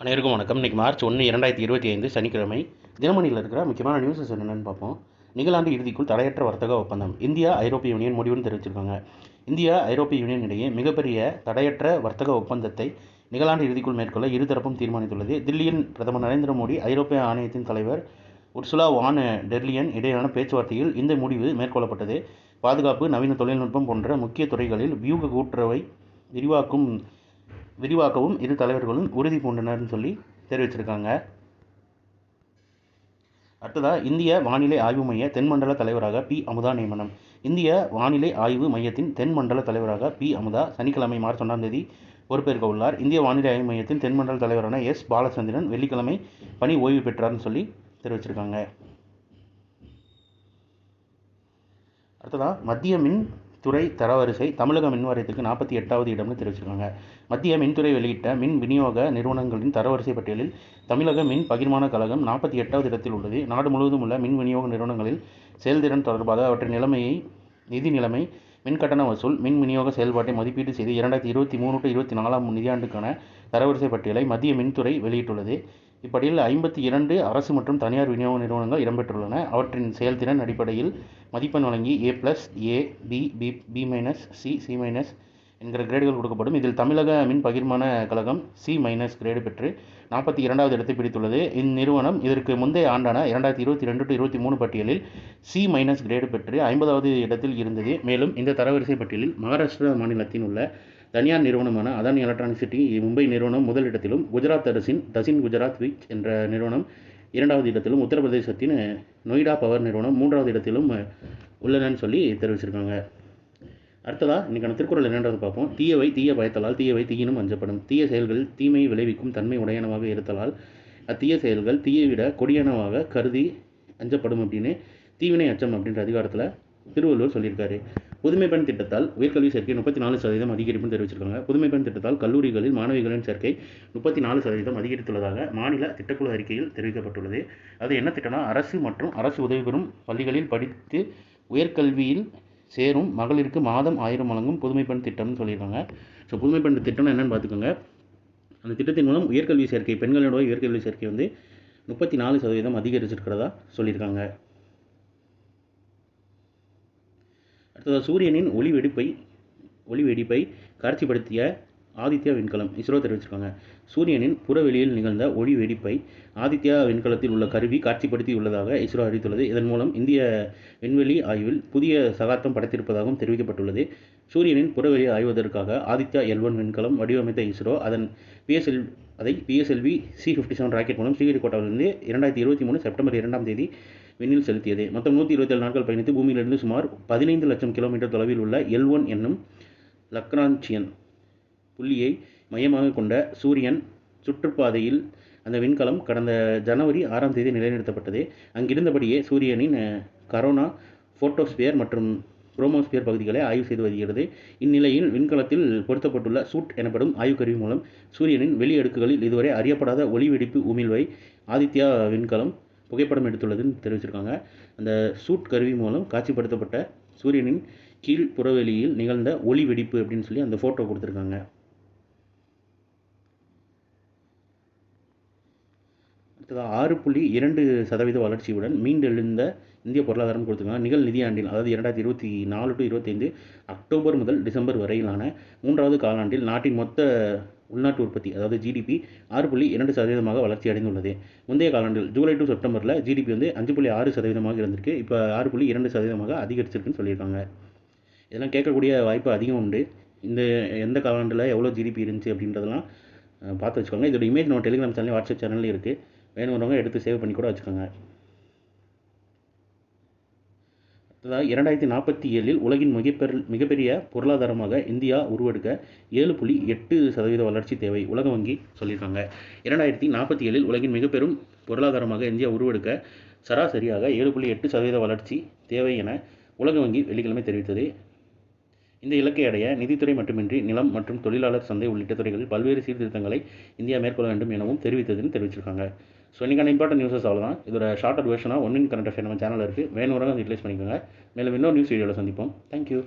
அனைவருக்கும் வணக்கம். இன்றைக்கி மார்ச் 1, 2025 சனிக்கிழமை. தினமணியில் இருக்கிற முக்கியமான நியூஸஸ் என்னென்னு பார்ப்போம். நிகழாண்டு இறுதிக்குள் தடையற்ற வர்த்தக ஒப்பந்தம் இந்தியா ஐரோப்பிய யூனியன் முடிவுன்னு தெரிவிச்சிருக்காங்க. இந்தியா ஐரோப்பிய யூனியன் இடையே மிகப்பெரிய தடையற்ற வர்த்தக ஒப்பந்தத்தை நிகழாண்டு இறுதிக்குள் மேற்கொள்ள இருதரப்பும் தீர்மானித்துள்ளது. தில்லியில் பிரதமர் நரேந்திர மோடி, ஐரோப்பிய ஆணையத்தின் தலைவர் உர்சுலா வான் டெர் லியன் இடையிலான பேச்சுவார்த்தையில் இந்த முடிவு மேற்கொள்ளப்பட்டது. பாதுகாப்பு, நவீன தொழில்நுட்பம் போன்ற முக்கிய துறைகளில் வியூக கூட்டுறவை விரிவாக்கவும் இரு தலைவர்களும் உறுதி பூண்டனர்னு சொல்லி தெரிவிச்சிருக்காங்க. அடுத்ததாக, இந்திய வானிலை ஆய்வு மைய தென்மண்டல தலைவராக பி. அமுதா நியமனம். இந்திய வானிலை ஆய்வு மையத்தின் தென்மண்டல தலைவராக பி. அமுதா சனிக்கிழமை மார்ச் 1 பொறுப்பேற்க உள்ளார். இந்திய வானிலை ஆய்வு மையத்தின் தென்மண்டல தலைவரான எஸ். பாலச்சந்திரன் வெள்ளிக்கிழமை பணி ஓய்வு பெற்றார்னு சொல்லி தெரிவிச்சிருக்காங்க. அடுத்ததாக, மத்திய மின் துறை தரவரிசை தமிழக மின்வாரியத்துக்கு 48வது இடம்னு தெரிவிச்சிருக்காங்க. மத்திய மின்துறை வெளியிட்ட மின் விநியோக நிறுவனங்களின் தரவரிசை பட்டியலில் தமிழக மின் பகிர்மான கழகம் 48வது இடத்தில் உள்ளது. நாடு முழுவதும் உள்ள மின் விநியோக நிறுவனங்களில் செயல்திறன் தொடர்பாக அவற்றின் நிதி நிலைமை, மின்கட்டண வசூல், மின் விநியோக செயல்பாட்டை மதிப்பீடு செய்து 2023-24 நிதியாண்டுக்கான தரவரிசை பட்டியலை மத்திய மின்துறை வெளியிட்டுள்ளது. இப்பட்டியலில் 52 அரசு மற்றும் தனியார் விநியோக நிறுவனங்கள் இடம்பெற்றுள்ளன. அவற்றின் செயல்திறன் அடிப்படையில் மதிப்பெண் வழங்கி A+, A, B, B-, C, C- என்கிற கிரேடுகள் கொடுக்கப்படும். இதில் தமிழக மின் பகிர்மான கழகம் C- கிரேடு பெற்று 42வது இடத்தை பிடித்துள்ளது. இந்நிறுவனம் இதற்கு முந்தைய ஆண்டான 2022-23 பட்டியலில் C- கிரேடு பெற்று 50வது இடத்தில் இருந்தது. மேலும் இந்த தரவரிசை பட்டியலில் மகாராஷ்டிரா மாநிலத்தில் உள்ள தனியார் நிறுவனமான அதானி எலக்ட்ரானிசிட்டி மும்பை நிறுவனம் முதலிடத்திலும், குஜராத் அரசின் தசின் குஜராத் விச் என்ற நிறுவனம் 2வது இடத்திலும், உத்தரப்பிரதேசத்தின் நொய்டா பவர் நிறுவனம் 3வது இடத்திலும் உள்ளனன்னு சொல்லி தெரிவிச்சிருக்காங்க. அடுத்ததாக, இன்றைக்கான திருக்குறள் என்னன்றது பார்ப்போம். தீயவை தீய பயத்தலால் தீயவை தீயினும் அஞ்சப்படும். தீய செயல்கள் தீமையை விளைவிக்கும் தன்மை உடையனவாக இருத்தலால் அத்தீய செயல்கள் தீயை விட கொடியனவாக கருதி அஞ்சப்படும் அப்படின்னு தீவினை அச்சம் அப்படின்ற அதிகாரத்தில் திருவள்ளுவர் சொல்லியிருக்காரு. புதுமை பெண் திட்டத்தால் உயர்கல்வி சேர்க்கை 34% அதிகரிப்புன்னு தெரிவிச்சிருக்காங்க. புதுமை பெண் திட்டத்தால் கல்லூரிகளில் மாணவிகளின் சேர்க்கை 34% அதிகரித்துள்ளதாக மாநில திட்டக்குழு அறிக்கையில் தெரிவிக்கப்பட்டுள்ளது. அது என்ன திட்டம்னா, அரசு மற்றும் அரசு உதவி பெறும் பள்ளிகளில் படித்து உயர்கல்வியில் சேரும் மகளிருக்கு மாதம் 1000 வழங்கும் புதுமை பெண் திட்டம்னு சொல்லியிருக்காங்க. ஸோ புதுமை பெண் திட்டம்னு என்னென்னு பார்த்துக்கோங்க. அந்த திட்டத்தின் மூலம் உயர்கல்வி சேர்க்கை, பெண்களோட உயர்கல்வி சேர்க்கை 34% அதிகரிச்சிருக்கிறதா சொல்லியிருக்காங்க. அடுத்ததாக, சூரியனின் ஒளி வெடிப்பை காட்சிப்படுத்திய ஆதித்யா விண்கலம் இஸ்ரோ தெரிவிச்சிருக்காங்க. சூரியனின் புறவெளியில் நிகழ்ந்த ஒளி வெடிப்பை ஆதித்யா விண்கலத்தில் உள்ள கருவி காட்சிப்படுத்தியுள்ளதாக இஸ்ரோ அறிவித்துள்ளது. இதன் மூலம் இந்திய விண்வெளி ஆய்வில் புதிய சகாப்தம் படைத்திருப்பதாகவும் தெரிவிக்கப்பட்டுள்ளது. சூரியனின் புறவெளியை ஆய்வதற்காக ஆதித்யா L1 விண்கலம் வடிவமைத்த இஸ்ரோ PSLV C-57 ராக்கெட் மூலம் ஸ்ரீஹரிகோட்டாவிலிருந்து 2023 செப்டம்பர் 2 விண்ணில் செலுத்தியது. மொத்தம் 127 நாட்கள் பயணித்து பூமியிலிருந்து சுமார் 15 லட்சம் கிலோமீட்டர் தொலைவில் உள்ள L1 என்னும் லக்ரான்ச்சியன் புள்ளியை மையமாக கொண்ட சூரியன் சுற்றுப்பாதையில் அந்த விண்கலம் கடந்த ஜனவரி 6 நிலைநிறுத்தப்பட்டது. அங்கிருந்தபடியே சூரியனின் கரோனா, போட்டோஸ்பியர் மற்றும் குரோமோஸ்பியர் பகுதிகளை ஆய்வு செய்து வருகிறது. இந்நிலையில் விண்கலத்தில் பொருத்தப்பட்டுள்ள சூட் எனப்படும் ஆய்வுக்கருவி மூலம் சூரியனின் வெளி அடுக்குகளில் இதுவரை அறியப்படாத ஒளி வெடிப்பு உமிழ்வை ஆதித்யா விண்கலம் புகைப்படம் எடுத்துள்ளதுன்னு தெரிவிச்சிருக்காங்க. அந்த சூட் கருவி மூலம் காட்சிப்படுத்தப்பட்ட சூரியனின் கீழ் புறவெளியில் நிகழ்ந்த ஒளி வெடிப்பு அப்படின்னு சொல்லி அந்த ஃபோட்டோ கொடுத்துருக்காங்க. அடுத்ததாக, 6.2% வளர்ச்சியுடன் மீண்டெழுந்த இந்திய பொருளாதாரம் கொடுத்துருக்காங்க. நிகழ் நிதியாண்டில், அதாவது 2024-25 அக்டோபர் முதல் டிசம்பர் வரையிலான 3வது காலாண்டில் நாட்டின் மொத்த உள்நாட்டு உற்பத்தி, அதாவது GDP 6.2% வளர்ச்சி அடைந்துள்ளது. முந்தைய காலாண்டில் ஜூலை டு செப்டம்பரில் GDP 5.6% இருந்திருக்கு. இப்போ 6.2% அதிகரிச்சிருக்குன்னு சொல்லியிருக்காங்க. இதெல்லாம் கேட்கக்கூடிய வாய்ப்பு அதிகம் உண்டு. எந்த காலாண்டில் எவ்வளோ GDP இருந்துச்சு அப்படின்றதெல்லாம் பார்த்து வச்சுக்கோங்க. இதோட இமேஜ் நம்ம டெலிகிராம் சேனல், வாட்ஸ்அப் சேனலில் இருக்குது. வேணுங்கிறவங்க எடுத்து சேவ் பண்ணி கூட வச்சுக்கோங்க. அதாவது, 2047 உலகின் மிகப்பெரிய பொருளாதாரமாக இந்தியா உருவெடுக்க 7.8% வளர்ச்சி தேவை, உலக வங்கி சொல்லியிருக்காங்க. 2047 உலகின் மிகப்பெரும் பொருளாதாரமாக இந்தியா உருவெடுக்க சராசரியாக 7.8% வளர்ச்சி தேவை என உலக வங்கி வெள்ளிக்கிழமை தெரிவித்தது. இந்த இலக்கை அடைய நிதித்துறை மட்டுமின்றி நிலம் மற்றும் தொழிலாளர் சந்தை உள்ளிட்ட துறைகளில் பல்வேறு சீர்திருத்தங்களை இந்தியா மேற்கொள்ள வேண்டும் எனவும் தெரிவிச்சிருக்காங்க. ஸோ இன்றைக்கான இம்பார்ட்டன்ட் நியூஸஸ் அவ்வளோதான். இதோட ஷார்ட்டர் வெர்ஷனாக 1 மினிட் கரண்ட் அஃபேர் நம்ம சேனலில் இருக்குது. வேணுங்கிறவங்க யூட்டிலைஸ் பண்ணிக்கோங்க. மேலும் இன்னொரு நியூஸ் வீடியோவில் சந்திப்போம். தேங்க்யூ.